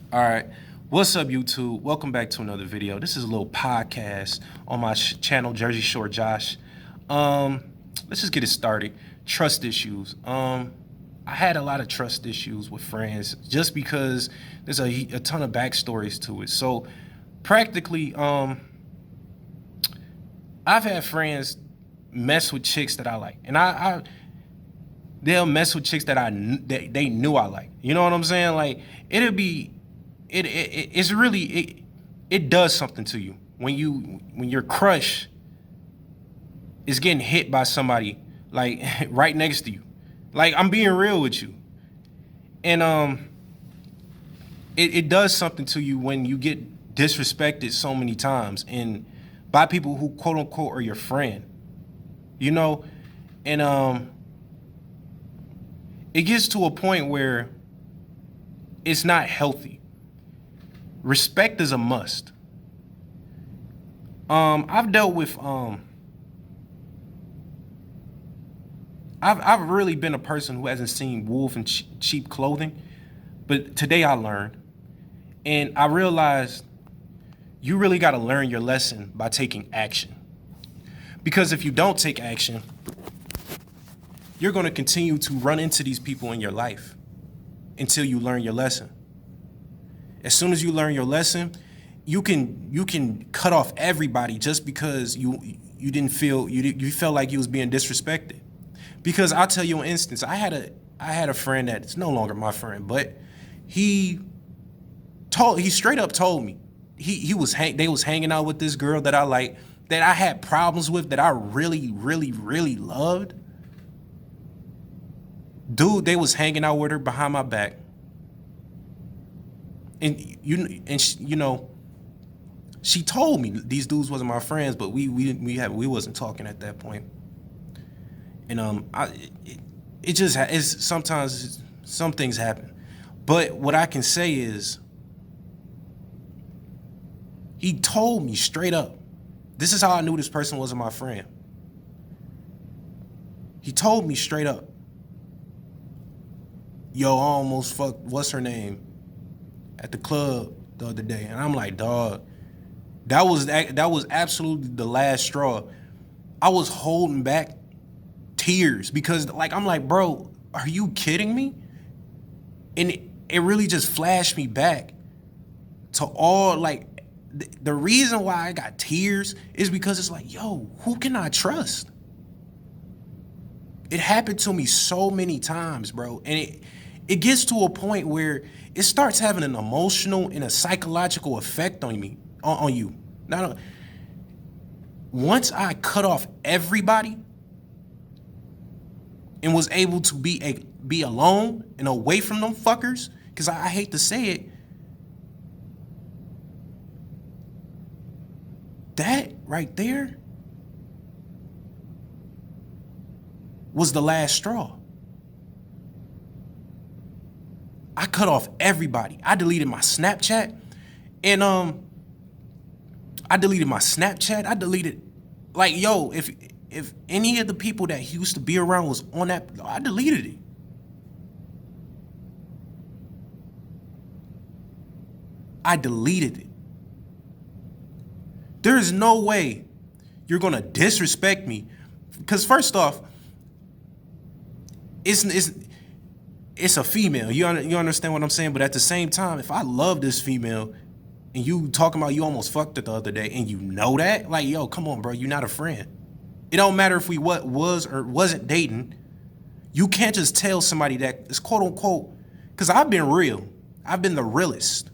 All right. What's up, YouTube? Welcome back to another video. This is a little podcast on my channel, Jersey Shore Josh. Let's just get it started. Trust issues. I had a lot of trust issues with friends just because there's a ton of backstories to it. So practically, I've had friends mess with chicks that I like, and they'll mess with chicks that they knew I like. You know what I'm saying? Like it'll be it's really it does something to you when your crush is getting hit by somebody like right next to you. Like I'm being real with you. And it does something to you when you get disrespected so many times and by people who quote unquote are your friend. You know? And it gets to a point where it's not healthy. Respect is a must. I've dealt with I've really been a person who hasn't seen wolf in cheap clothing, but today I learned, and I realized you really got to learn your lesson by taking action. Because if you don't take action, you're going to continue to run into these people in your life until you learn your lesson. As soon as you learn your lesson, you can cut off everybody just because you felt like you was being disrespected. Because I'll tell you an instance. I had a friend that's no longer my friend, but he straight up told me they was hanging out with this girl that I like, that I had problems with, that I really loved. Dude, they was hanging out with her behind my back. And she told me these dudes wasn't my friends, but we wasn't talking at that point. And sometimes some things happen. But what I can say is, he told me straight up. This is how I knew this person wasn't my friend. He told me straight up, yo, I almost fucked what's her name at the club the other day. And I'm like, dog, that was absolutely the last straw. I was holding back tears because I'm like, bro, are you kidding me? And it really just flashed me back to all, the reason why I got tears is because it's like, yo, who can I trust? It happened to me so many times, bro. And it gets to a point where it starts having an emotional and a psychological effect on you. Once I cut off everybody and was able to be alone and away from them fuckers, because I hate to say it, that right there was the last straw. I cut off everybody. I deleted my Snapchat, and I deleted, yo, if any of the people that he used to be around was on that, I deleted it. I deleted it. There is no way you're gonna disrespect me, because first off, it's a female. You understand what I'm saying? But at the same time, if I love this female and you talking about you almost fucked it the other day and you know that, like, yo, come on, bro, you're not a friend. It don't matter if we was or wasn't dating. You can't just tell somebody that is quote unquote, because I've been real. I've been the realest.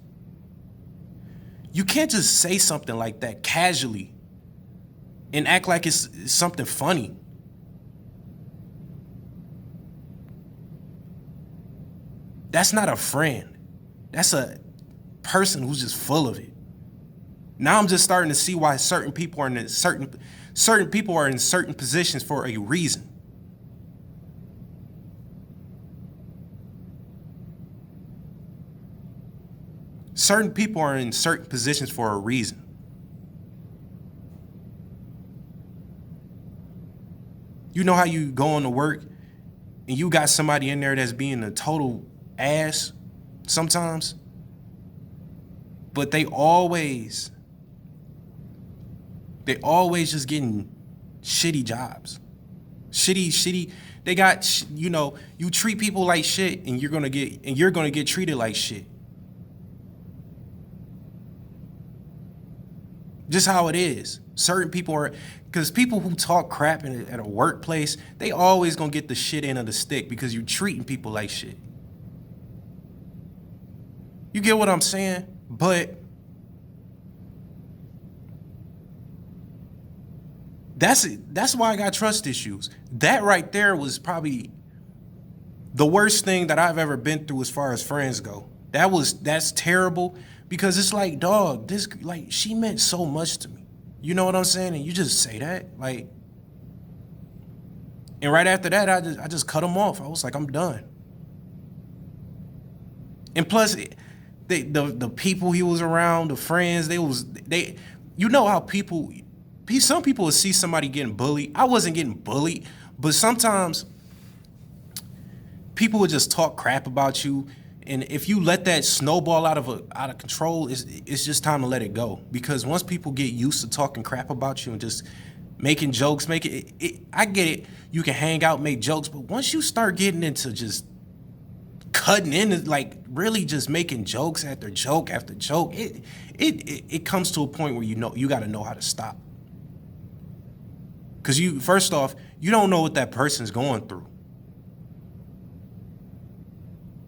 You can't just say something like that casually and act like it's something funny. That's not a friend. That's a person who's just full of it. Now I'm just starting to see why certain people are in certain positions for a reason. Certain people are in certain positions for a reason. You know how you go on to work and you got somebody in there that's being a total ass sometimes? but they always just getting shitty jobs. Shitty. They got, you treat people like shit and you're gonna get treated like shit. Just how it is. Certain people are, because people who talk crap at a workplace, they always gonna get the shit end of the stick because you're treating people like shit. You get what I'm saying? But that's why I got trust issues. That right there was probably the worst thing that I've ever been through as far as friends go. That's terrible because it's like, dog, she meant so much to me. You know what I'm saying? And you just say that, and right after that, I just cut them off. I was like, I'm done. And plus, the people he was around, the friends, you know how some people would see somebody getting bullied. I wasn't getting bullied, but sometimes people would just talk crap about you, and if you let that snowball out of control, it's just time to let it go. Because once people get used to talking crap about you and just making jokes, I get it. You can hang out, make jokes, but once you start getting into just cutting in, really just making jokes after joke after joke, it comes to a point where you got to know how to stop. Because first off, you don't know what that person's going through.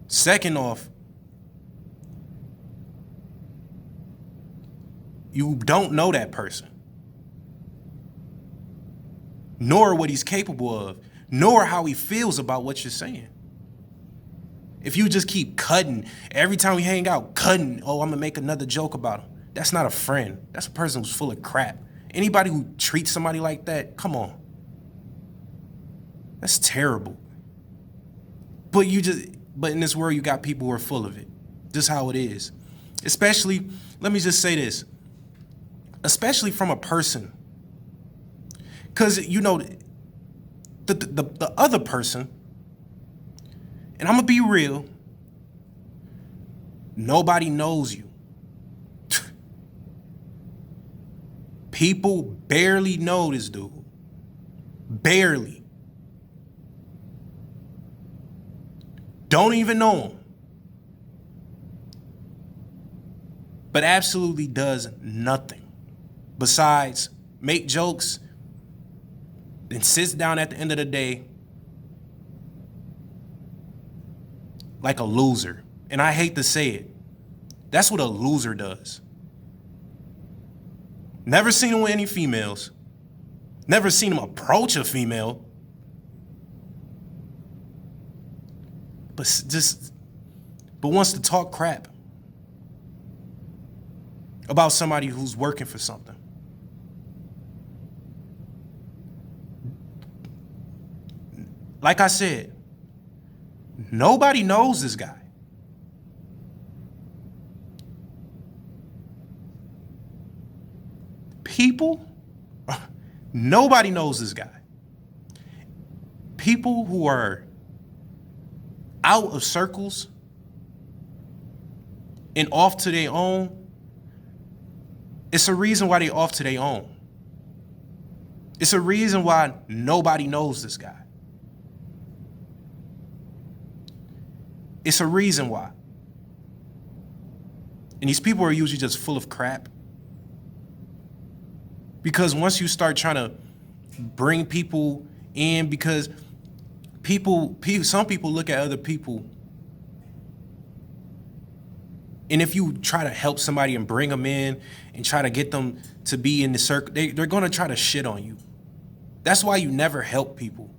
Second off, you don't know that person, nor what he's capable of, nor how he feels about what you're saying. If you just keep cutting, every time we hang out, I'm gonna make another joke about him. That's not a friend. That's a person who's full of crap. Anybody who treats somebody like that, come on. That's terrible. But in this world, you got people who are full of it. Just how it is. Especially, let me just say this, especially from a person. Because, the other person, and I'm going to be real, nobody knows you. People barely know this dude. Barely. Don't even know him. But absolutely does nothing besides make jokes and sits down at the end of the day like a loser. And I hate to say it. That's what a loser does. Never seen him with any females. Never seen him approach a female. But wants to talk crap about somebody who's working for something. Like I said, nobody knows this guy. Nobody knows this guy. People who are out of circles and off to their own, it's a reason why they off to their own. It's a reason why nobody knows this guy. It's a reason why. And these people are usually just full of crap. Because once you start trying to bring people in, because some people look at other people, and if you try to help somebody and bring them in and try to get them to be in the circle, they're going to try to shit on you. That's why you never help people.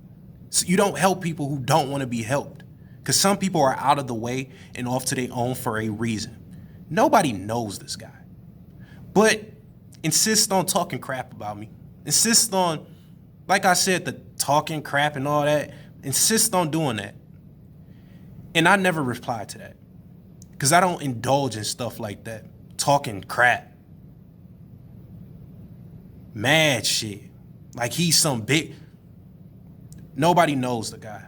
So you don't help people who don't want to be helped. Because some people are out of the way and off to their own for a reason. Nobody knows this guy. But insist on talking crap about me. Insist on, like I said, the talking crap and all that. Insist on doing that. And I never reply to that. Because I don't indulge in stuff like that. Talking crap. Mad shit. Like he's some big... Nobody knows the guy.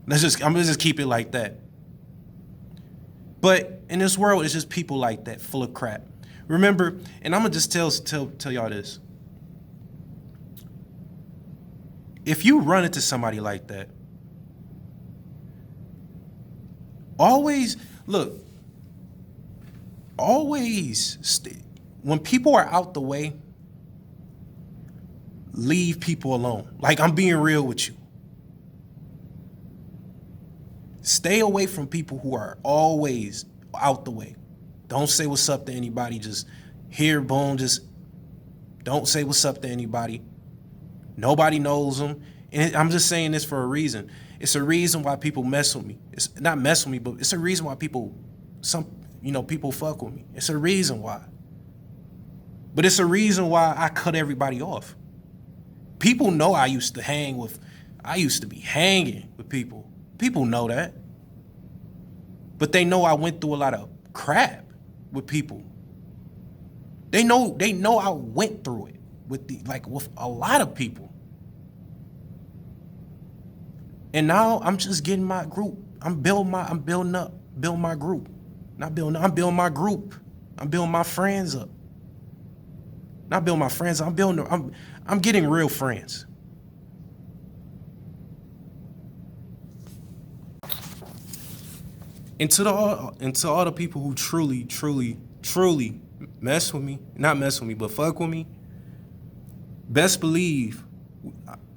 I'm gonna just keep it like that. But in this world, it's just people like that, full of crap. Remember, and I'm gonna just tell y'all this. If you run into somebody like that, always look. When people are out the way, leave people alone. Like, I'm being real with you. Stay away from people who are always out the way. Don't say what's up to anybody. Just here, boom, just don't say what's up to anybody. Nobody knows them. And I'm just saying this for a reason. It's a reason why people mess with me. It's not mess with me, but it's a reason why people fuck with me. It's a reason why. But it's a reason why I cut everybody off. People know I used to be hanging with people. People know that. But they know I went through a lot of crap with people. They know I went through it with a lot of people. And now I'm just getting my group. I'm building my group. I'm building my group. I'm building my friends up. Not building my friends, I'm getting real friends. And to all the people who truly mess with me, not mess with me, but fuck with me, best believe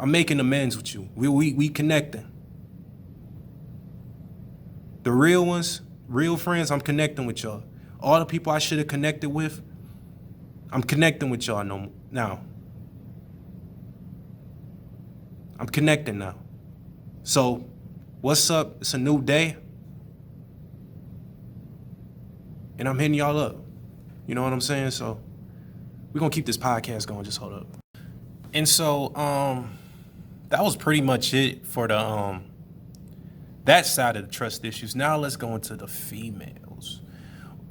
I'm making amends with you. We connecting. The real ones, real friends, I'm connecting with y'all. All the people I should have connected with, I'm connecting with y'all now. I'm connecting now. So, what's up? It's a new day. And I'm hitting y'all up. You know what I'm saying? So, we're going to keep this podcast going. Just hold up. And so, that was pretty much it for the that side of the trust issues. Now let's go into the females.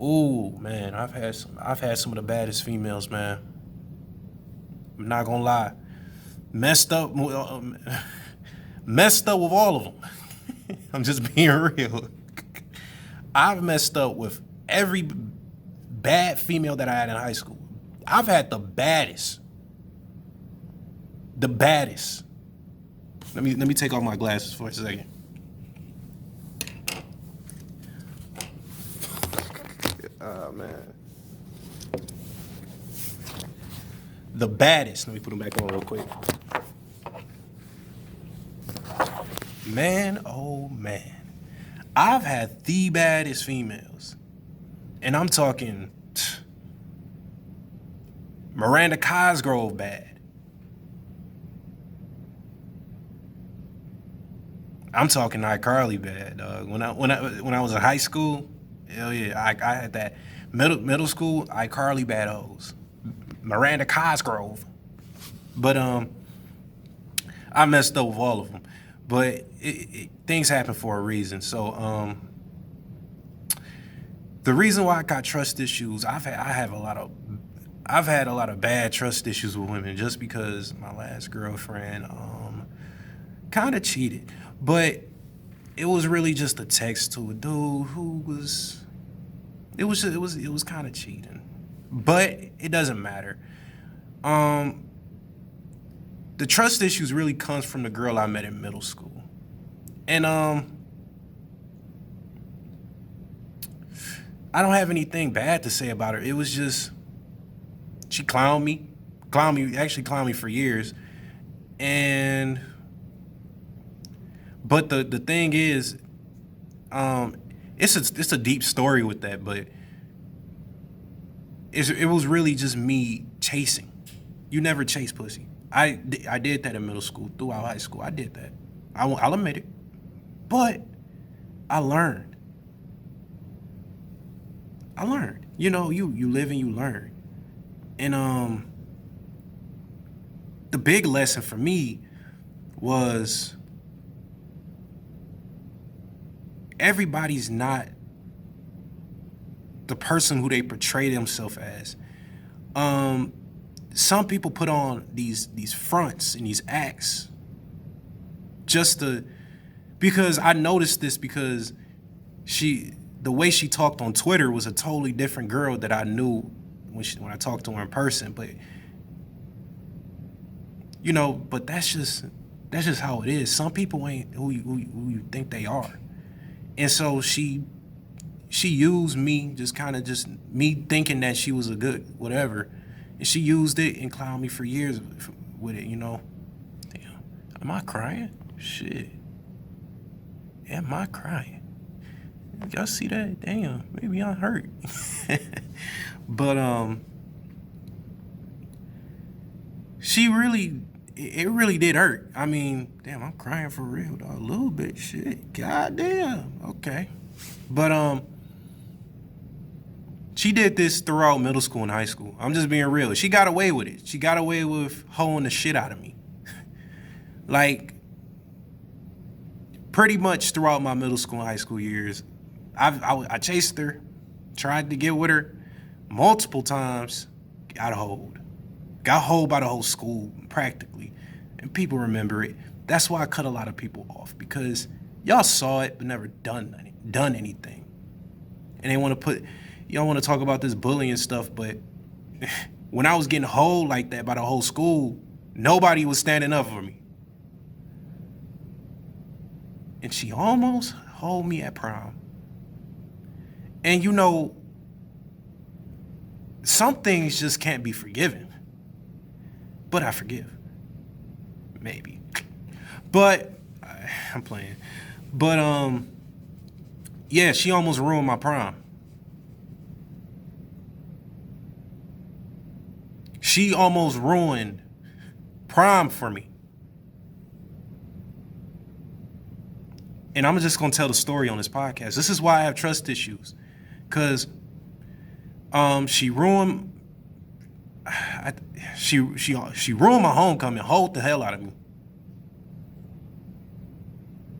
Ooh, man, I've had some of the baddest females, man. I'm not gonna lie. Messed up with all of them. I'm just being real. I've messed up with every bad female that I had in high school. I've had the baddest. The baddest. Let me take off my glasses for a second. Oh, man. The baddest. Let me put them back on real quick. Man, oh man. I've had the baddest females. And I'm talking Miranda Cosgrove bad. I'm talking iCarly bad, dog. When I was in high school, hell yeah, I had that middle school iCarly bad hoes. Miranda Cosgrove. But I messed up with all of them. But things happen for a reason. So the reason why I got trust issues, I've had a lot of bad trust issues with women just because my last girlfriend kind of cheated. But it was really just a text to a dude who was kind of cheating. But it doesn't matter. The trust issues really comes from the girl I met in middle school. And I don't have anything bad to say about her. It was just she clowned me for years. But the thing is, it's a deep story with that, but it was really just me chasing. You never chase pussy. I did that in middle school, throughout high school. I did that. I'll admit it. But I learned. You know, you live and you learn. And the big lesson for me was everybody's not the person who they portray themselves as. Some people put on these fronts and these acts just because I noticed this because the way she talked on Twitter was a totally different girl that I knew when I talked to her in person. But but that's just how it is. Some people ain't who you think they are, and so she used me, just me thinking that she was a good whatever, and she used it and clowned me for years with it. Damn, am I crying? Shit, am I crying? Y'all see that? Damn, maybe I'm hurt. But it really did hurt. I mean, damn, I'm crying for real, dog. A little bit, shit. God damn. Okay. But she did this throughout middle school and high school. I'm just being real. She got away with it. She got away with hoeing the shit out of me. Like, pretty much throughout my middle school and high school years, I chased her, tried to get with her multiple times, got hoed by the whole school practically, and people remember it. That's why I cut a lot of people off, because y'all saw it but never done anything. And y'all want to talk about this bullying stuff, but when I was getting hoed like that by the whole school, nobody was standing up for me. And she almost hoed me at prom. And some things just can't be forgiven. But I forgive. Maybe. But I'm playing. But yeah, she almost ruined my prom. She almost ruined prom for me. And I'm just gonna tell the story on this podcast. This is why I have trust issues. Cause she ruined my homecoming, hoed the hell out of me.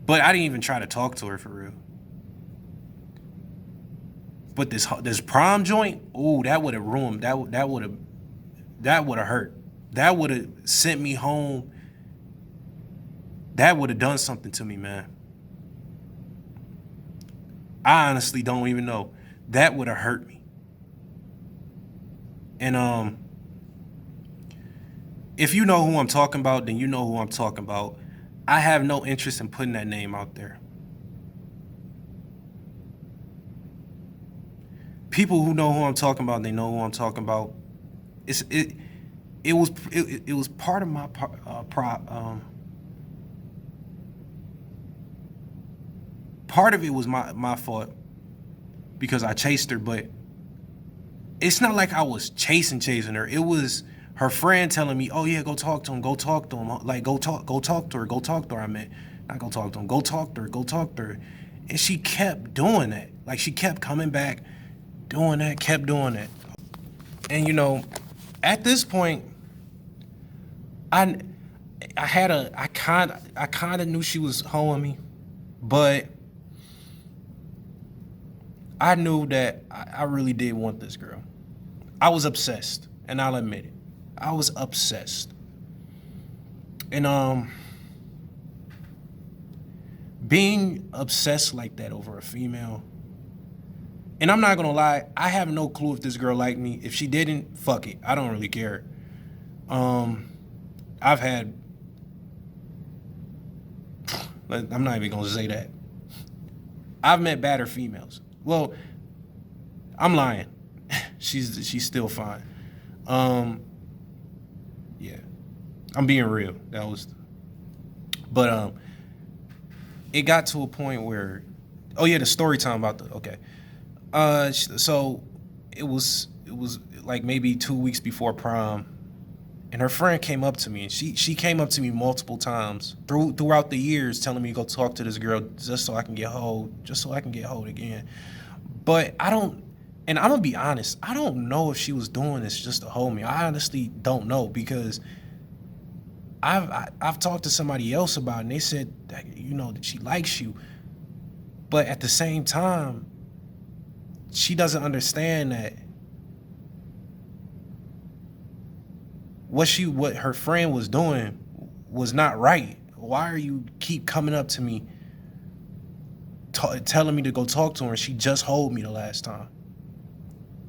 But I didn't even try to talk to her for real. But this prom joint, ooh, that would have ruined. That would have hurt. That would have sent me home. That would have done something to me, man. I honestly don't even know. That would have hurt me. And if you know who I'm talking about, then you know who I'm talking about. I have no interest in putting that name out there. People who know who I'm talking about, they know who I'm talking about. It was part of my part of it was my fault because I chased her, but it's not like I was chasing her. It was her friend telling me, "Oh yeah, go talk to him. Like go talk to her. I meant not go talk to him. Go talk to her." And she kept doing that. Like she kept coming back, kept doing that. And at this point, I kind of knew she was hoeing me, but I knew that I really did want this girl. I was obsessed, and I'll admit it. I was obsessed. And being obsessed like that over a female, and I'm not gonna lie, I have no clue if this girl liked me. If she didn't, fuck it. I don't really care. I'm not even gonna say that. I've met badder females. Well, I'm lying. She's still fine. Yeah, I'm being real. But it got to a point where, oh yeah, the story time about so it was like maybe 2 weeks before prom, and her friend came up to me, and she came up to me multiple times throughout the years, telling me to go talk to this girl just so I can get hoed again. But I'm gonna be honest, I don't know if she was doing this just to hold me. I honestly don't know, because I've talked to somebody else about it, and they said that that she likes you, but at the same time, she doesn't understand that what her friend was doing was not right. Why are you keep coming up to me telling me to go talk to her, and she just hold me the last time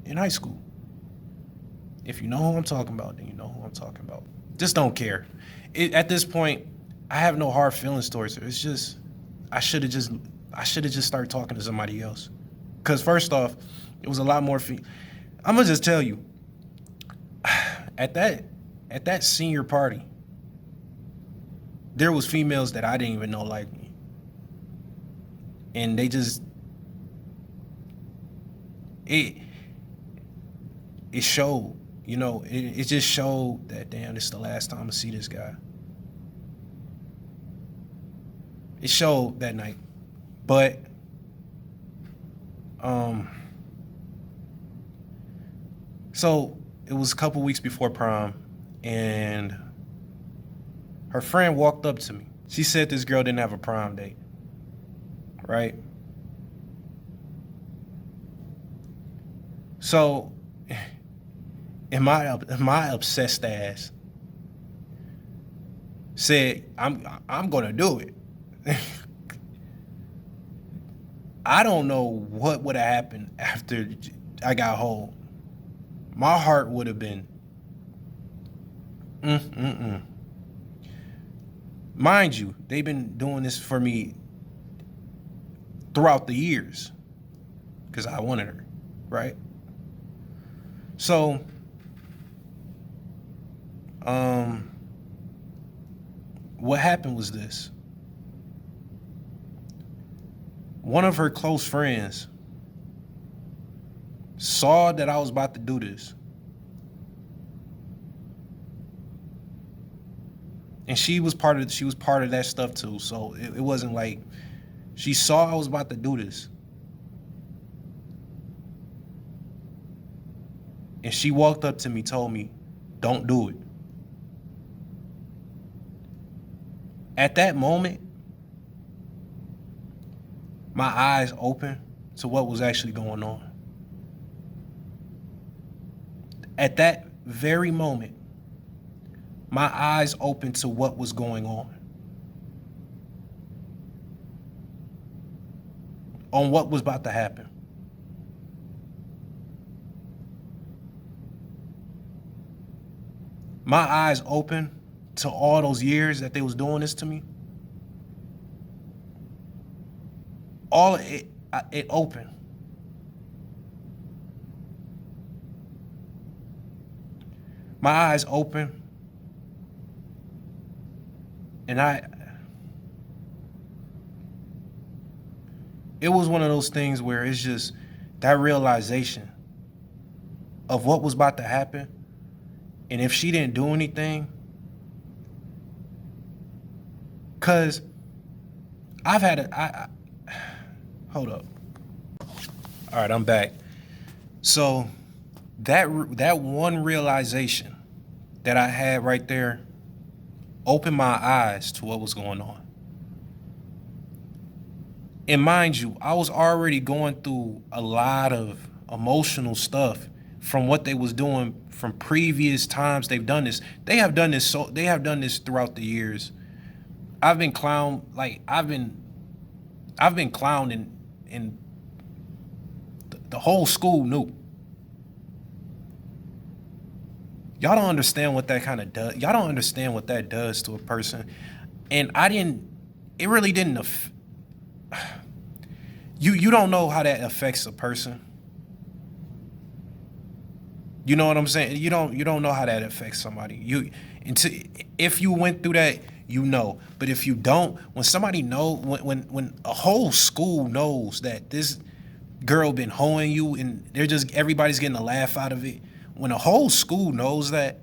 in high school. If you know who I'm talking about, then you know who I'm talking about. Just don't care. At this point, I have no hard feelings towards her. It's just I should have just started talking to somebody else. Cause first off, it was a lot more. I'm gonna just tell you, at that senior party, there was females that I didn't even know liked me, and they just it showed. You know, it just showed that, damn, this is the last time I see this guy. It showed that night. But so it was a couple weeks before prom, and her friend walked up to me. She said this girl didn't have a prom date, right? So and my obsessed ass said, I'm gonna do it. I don't know what would have happened after I got home. My heart would have been Mind you, they've been doing this for me throughout the years because I wanted her, right? So what happened was this. One of her close friends saw that I was about to do this. And she was part of that stuff too. So it wasn't like she saw I was about to do this. And she walked up to me, told me, don't do it. At that moment, my eyes opened to what was actually going on. At that very moment, my eyes opened to what was going on what was about to happen. My eyes opened to all those years that they was doing this to me. All it opened. My eyes open, and it was one of those things where it's just that realization of what was about to happen. And if she didn't do anything, cause hold up. All right, I'm back. So that one realization that I had right there opened my eyes to what was going on. And mind you, I was already going through a lot of emotional stuff from what they was doing from previous times they've done this. They have done this throughout the years. I've been clowned and the whole school knew. Y'all don't understand what that kind of does. Y'all don't understand what that does to a person. And it really didn't you don't know how that affects a person. You know what I'm saying? You don't know how that affects somebody. If you went through that, you know. But if you don't, when somebody when a whole school knows that this girl been hoeing you and everybody's getting a laugh out of it. When a whole school knows that,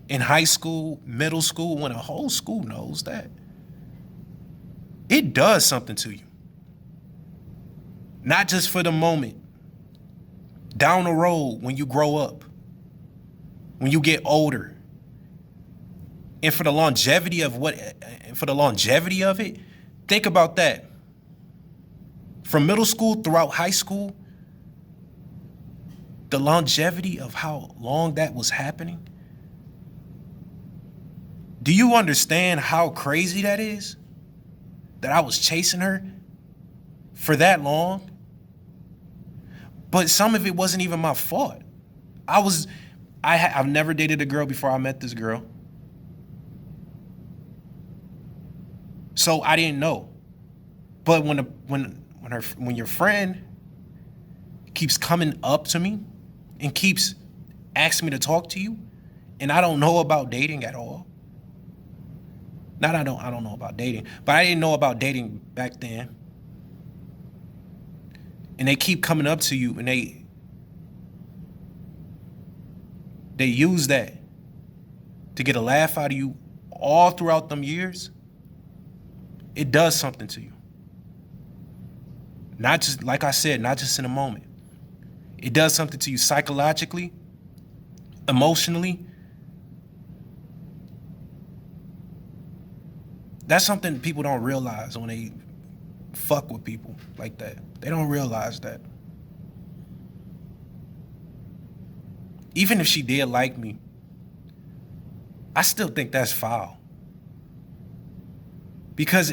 in high school, middle school, when a whole school knows that, it does something to you. Not just for the moment. Down the road, when you grow up, when you get older, and for the longevity of it, think about that. From middle school throughout high school, the longevity of how long that was happening. Do you understand how crazy that is? That I was chasing her for that long, but some of it wasn't even my fault. I've never dated a girl before I met this girl. So I didn't know. But when your friend keeps coming up to me and keeps asking me to talk to you, and I don't know about dating at all. Not I don't know about dating, but I didn't know about dating back then. And they keep coming up to you and they use that to get a laugh out of you all throughout them years. It does something to you. Not just, like I said, not just in a moment. It does something to you psychologically, emotionally. That's something people don't realize when they fuck with people like that. They don't realize that. Even if she did like me, I still think that's foul. Because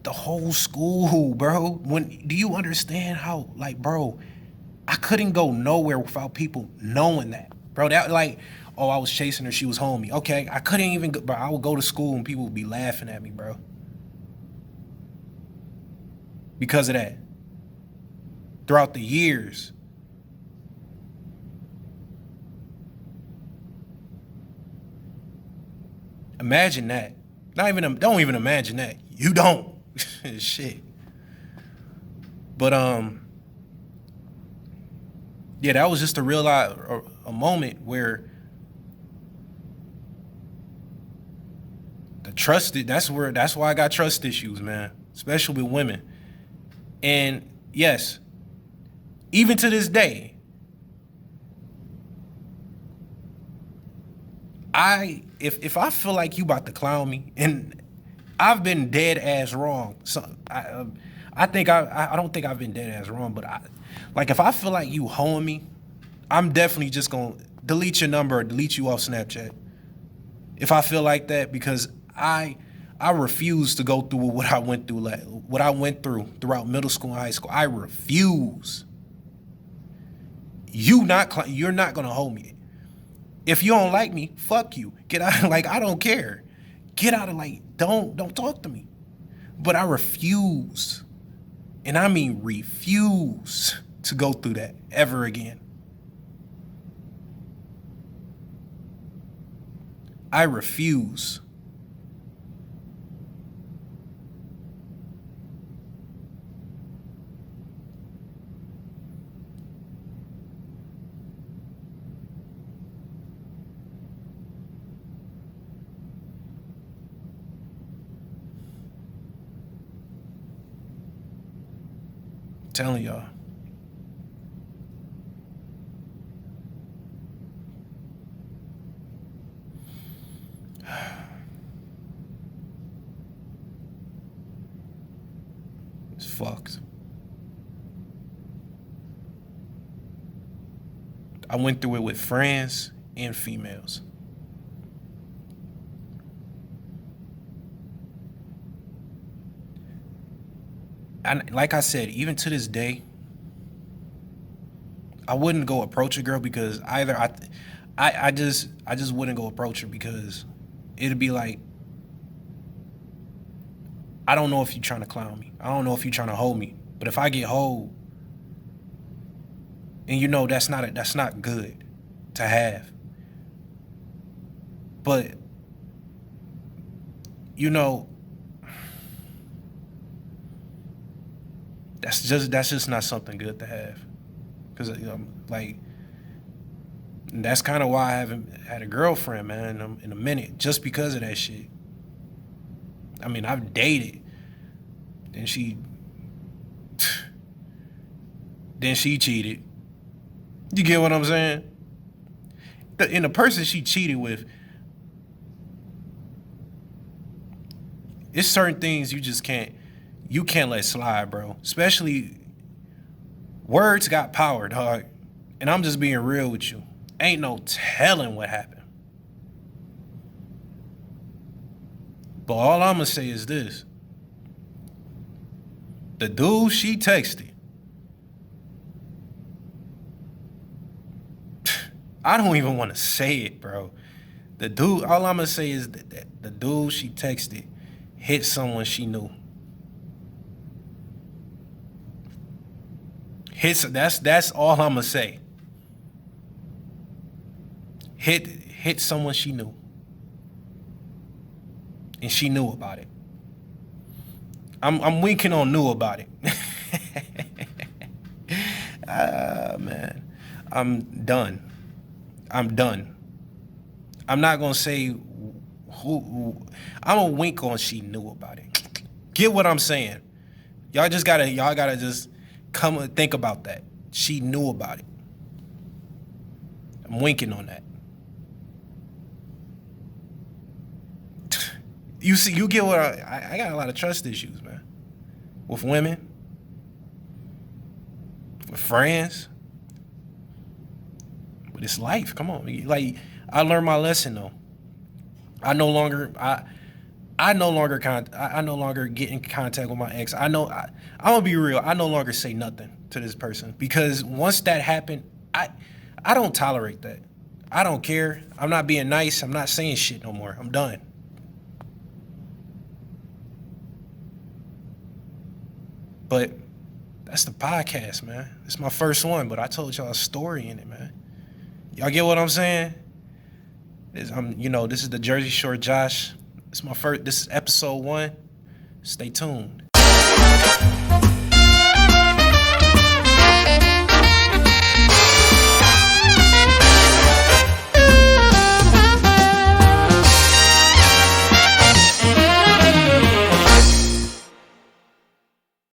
the whole school, bro, do you understand how, like, bro, I couldn't go nowhere without people knowing that. Bro, that, like, oh, I was chasing her, she was homie. Okay, I couldn't even go, bro, I would go to school and people would be laughing at me, bro. Because of that. Throughout the years. Imagine that. Don't even imagine that. You don't. Shit. But yeah, that was just a moment where that's why I got trust issues, man. Especially with women. And yes, even to this day, if I feel like you about to clown me, and I've been dead ass wrong. So I don't think I've been dead ass wrong, but like if I feel like you hoeing me, I'm definitely just gonna delete your number or delete you off Snapchat. If I feel like that, because I refuse to go through what I went through, throughout middle school and high school. I refuse. You're not gonna hold me. If you don't like me, fuck you. Get out. Like, I don't care. Get out of, like, don't talk to me. But I refuse, and I mean refuse, to go through that ever again. I refuse. Telling y'all. It's fucked. I went through it with friends and females. And like I said, even to this day, I wouldn't go approach a girl because either I just wouldn't go approach her because it'd be like, I don't know if you're trying to clown me. I don't know if you're trying to hold me. But if I get hold, and you know that's not good to have. But you know, that's just not something good to have. Because, you know, like, that's kind of why I haven't had a girlfriend, man, in a minute, just because of that shit. I mean, I've dated, then she cheated. You get what I'm saying? And the person she cheated with, it's certain things you can't let slide, bro. Especially, words got power, dog. And I'm just being real with you. Ain't no telling what happened. But all I'm gonna say is this. The dude she texted. I don't even want to say it, bro. The dude, all I'm gonna say is that the dude she texted hit someone she knew. That's all I'm gonna say. Hit someone she knew. And she knew about it. I'm winking on knew about it. Man. I'm done. I'm not gonna say who. I'm gonna wink on she knew about it. Get what I'm saying? Y'all gotta just come and think about that. She knew about it. I'm winking on that. You see, you get what I got a lot of trust issues, man. With women, with friends. But it's life. Come on. Like, I learned my lesson though. I no longer get in contact with my ex. I'm gonna be real. I no longer say nothing to this person because once that happened, I don't tolerate that. I don't care. I'm not being nice. I'm not saying shit no more. I'm done. But that's the podcast, man. It's my first one, but I told y'all a story in it, man. Y'all get what I'm saying? This is the Jersey Shore Josh. This is episode 1. Stay tuned.